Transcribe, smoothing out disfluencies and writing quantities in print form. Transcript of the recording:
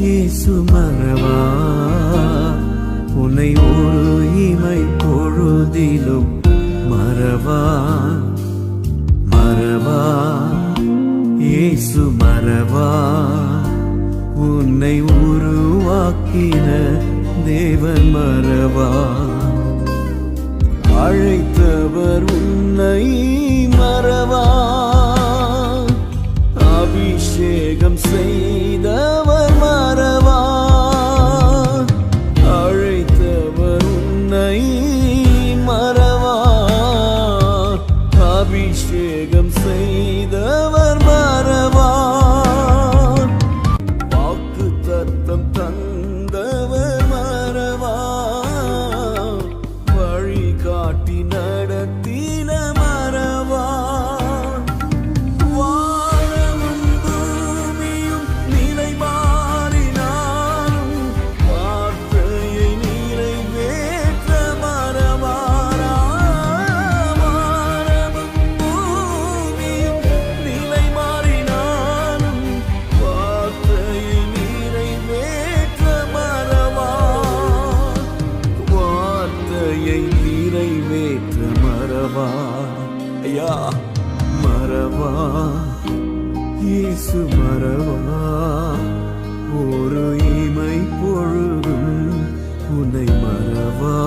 இயேசு மறவா உன்னை ஒரு இமை பொழுதிலும் மறவா மறவா இயேசு மறவா உன்னை உருவாக்கின தேவன் மறவா அழைத்தவர் உன்னை மறவா அபிஷேகம் செய்தவர் மறவா அழைத்தவர் உன்னை மறவா அபிஷேகம் செய்தவர் மறவா வாக்கு தத்தம் தந்தவர் மறவா வழி காட்டி நடத்தின மறவா நிறைவேற்ற மறவா ஐயா மறவா இயேசு மறவா ஒரு இமை பொழுதும் உன்னை மறவா